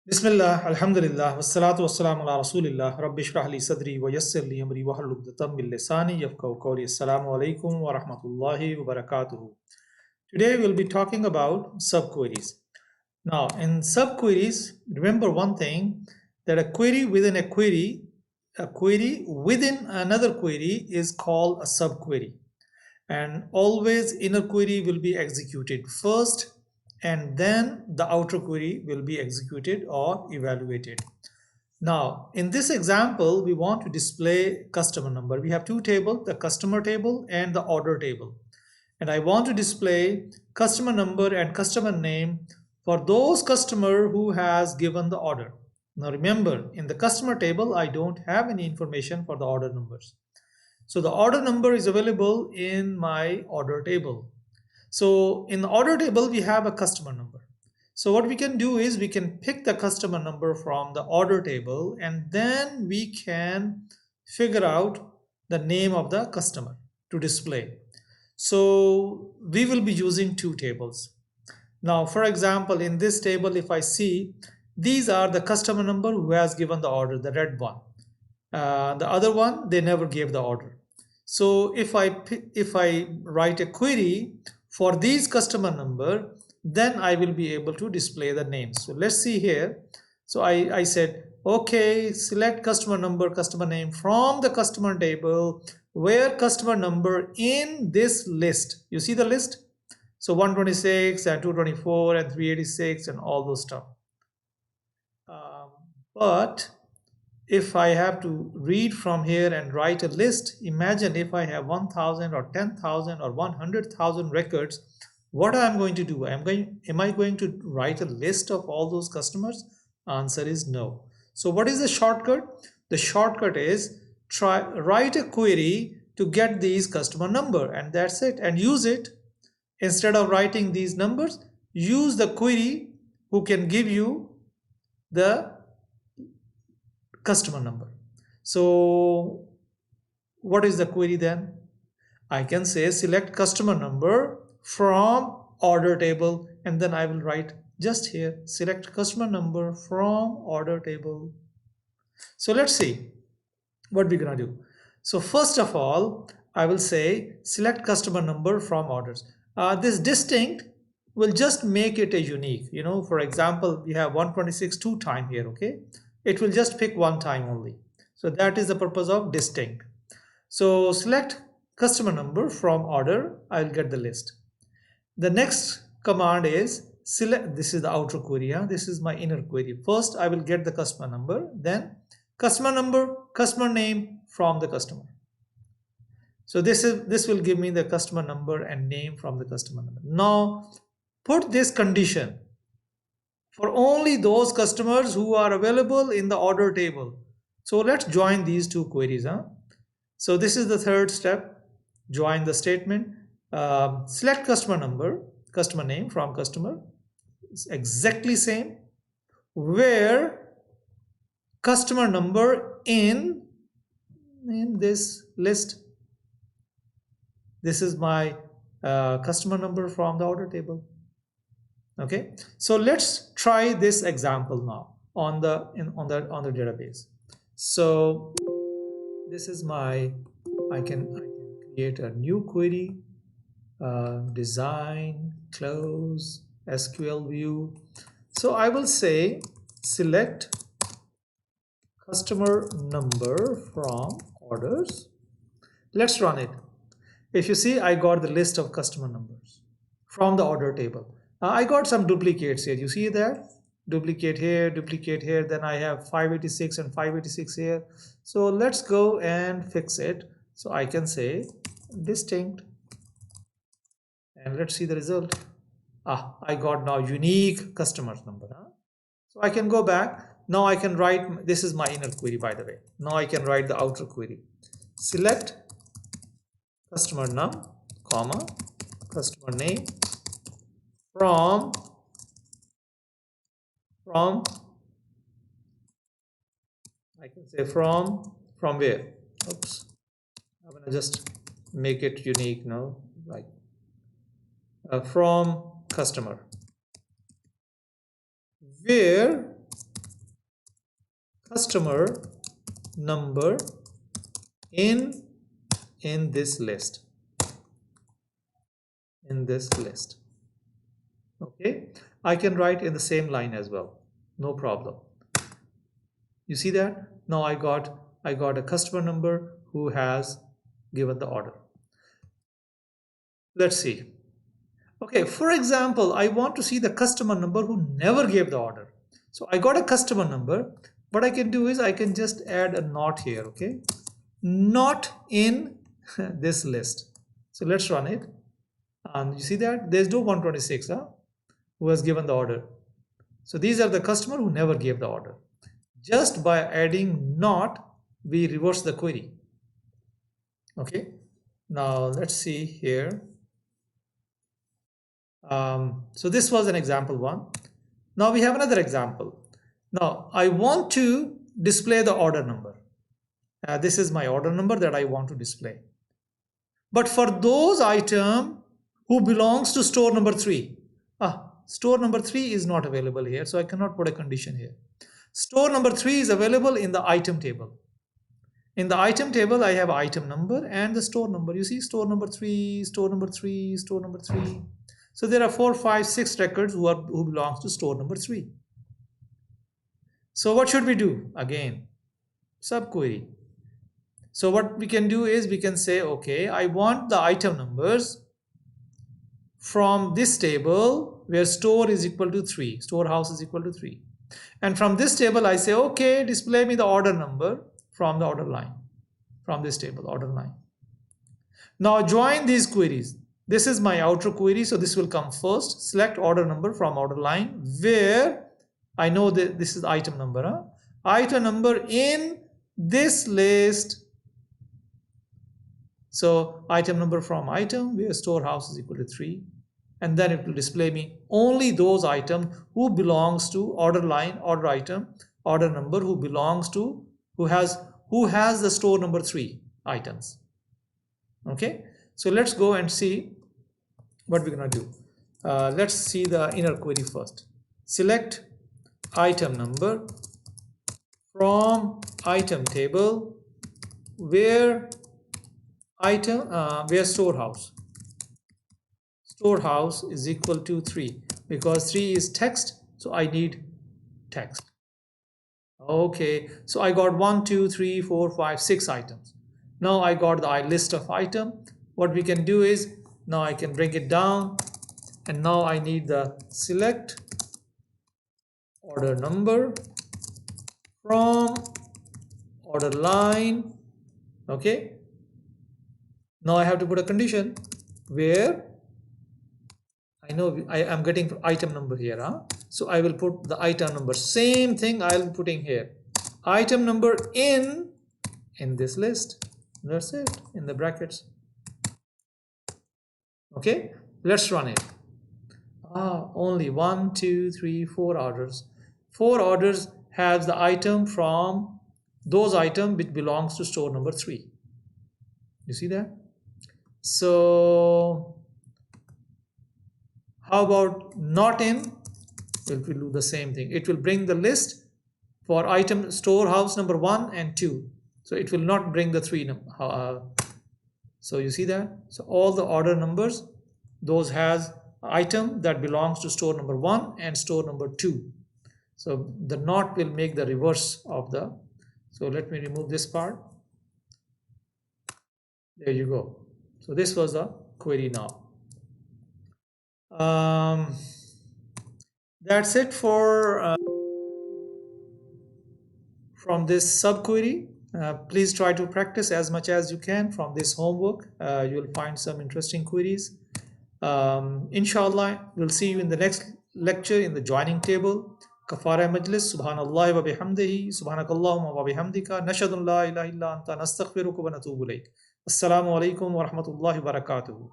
Bismillah, Alhamdulillah, wassalatu wassalamu ala Rasulillah, Rabbi shrah li sadri wa yassir li amri wa hlul uqdatam min lisani yafqahu qawli. Assalamu alaikum wa rahmatullahi wa barakatuhu. Today we'll be talking about subqueries. Now, in subqueries, remember one thing that a query within a query within another query is called a subquery. And always inner query will be executed first and then the outer query will be executed or evaluated. Now, in this example, we want to display customer number. We have two tables, the customer table and the order table. And I want to display customer number and customer name for those customer who has given the order. Now remember, in the customer table, I don't have any information for the order numbers. So the order number is available in my order table. So in the order table, we have a customer number. So what we can do is we can pick the customer number from the order table and then we can figure out the name of the customer to display. So we will be using two tables. Now, for example, in this table, if I see these are the customer number who has given the order, the red one. The other one, they never gave the order. So if I write a query for these customer number, then I will be able to display the names. So let's see here. So I said, okay, select customer number, customer name from the customer table where customer number in this list. You see the list? So 126 and 224 and 386 and all those stuff. But if I have to read from here and write a list, imagine if I have 1,000 or 10,000 or 100,000 records, what I'm going to do? Am I going to write a list of all those customers? Answer is no. So what is the shortcut? The shortcut is write a query to get these customer number, and that's it, and use it. Instead of writing these numbers, use the query who can give you the customer number. So what is the query then? I can say select customer number from order table, and then I will write just here select customer number from order table. So let's see what we're gonna do. So first of all, I will say select customer number from orders. This distinct will just make it a unique. For example, we have 126 two time here, okay? It will just pick one time only. So that is the purpose of distinct. So select customer number from order, I'll get the list. The next command is select, this is the outer query, this is my inner query. First, I will get the customer number, then customer number, customer name from the customer. So this will give me the customer number and name from the customer number. Now, put this condition for only those customers who are available in the order table. So let's join these two queries. So this is the third step. Join the statement. Select customer number, customer name from customer. It's exactly same. Where customer number in this list. This is my customer number from the order table. Okay, so let's try this example now on the database. So this is my I can create a new query, design, close, SQL view. So I will say select customer number from orders. Let's run it. If you see, I got the list of customer numbers from the order table. I got some duplicates here. You see that? Duplicate here, then I have 586 and 586 here. So let's go and fix it. So I can say distinct and let's see the result. I got now unique customers number. So I can go back. Now I can write, this is my inner query by the way. Now I can write the outer query. Select customer num, comma, customer name from I can say from where? Oops, I'm gonna just make it unique now, like from customer where customer number in this list, okay. I can write in the same line as well, no problem. You see that now I got a customer number who has given the order. Let's see. Okay, for example, I want to see the customer number who never gave the order. So I got a customer number. What I can do is I can just add a not here, okay? Not in this list. So let's run it. And you see that there's no 126 who has given the order. So these are the customer who never gave the order. Just by adding not, we reverse the query. Okay. Now let's see here. So this was an example one. Now we have another example. Now I want to display the order number. This is my order number that I want to display. But for those item who belongs to store number 3, store number 3 is not available here, so I cannot put a condition here. Store number 3 is available in the item table. In the item table, I have item number and the store number. You see store number 3, store number 3, store number 3. So there are 4, 5, 6 records who belongs to store number 3. So what should we do? Again, subquery. So what we can do is we can say, okay, I want the item numbers from this table where store is equal to 3, storehouse is equal to 3. And from this table, I say, okay, display me the order number from the order line, from this table, order line. Now join these queries. This is my outer query, so this will come first. Select order number from order line where I know that this is item number. Item number in this list. So item number from item where storehouse is equal to 3. And then it will display me only those items who belongs to order line, order item, order number who belongs to, who has the store number 3 items. Okay, so let's go and see what we're gonna do. Let's see the inner query first. Select item number from item table where storehouse is equal to 3, because 3 is text, so I need text. Okay, so I got 1, 2, 3, 4, 5, 6 items. Now I got the list of item. What we can do is now I can bring it down, and now I need the select order number from order line. Okay, now I have to put a condition where I know I am getting item number here. So I will put the item number, same thing I'll be putting here. Item number in this list. That's it, in the brackets. Okay, let's run it. Only 1, 2, 3, 4 orders. 4 orders has the item from those items which belongs to store number 3. You see that? So how about not in? It will do the same thing. It will bring the list for item storehouse number 1 and 2. So it will not bring the 3 so you see that? So all the order numbers, those has item that belongs to store number 1 and store number 2. So the not will make the reverse of the. So let me remove this part. There you go. So this was the query now. That's it for from this subquery. Please try to practice as much as you can from this homework. You will find some interesting queries. Inshallah, we'll see you in the next lecture in the joining table. Kafara majlis. Subhanallah wa bihamdihi. Subhanakallahumma wa bihamdika. Nashhadu an la ilaha illa anta nastaghfiruka wa natubu ilayk. Assalamu alaikum wa rahmatullahi wa barakatuh.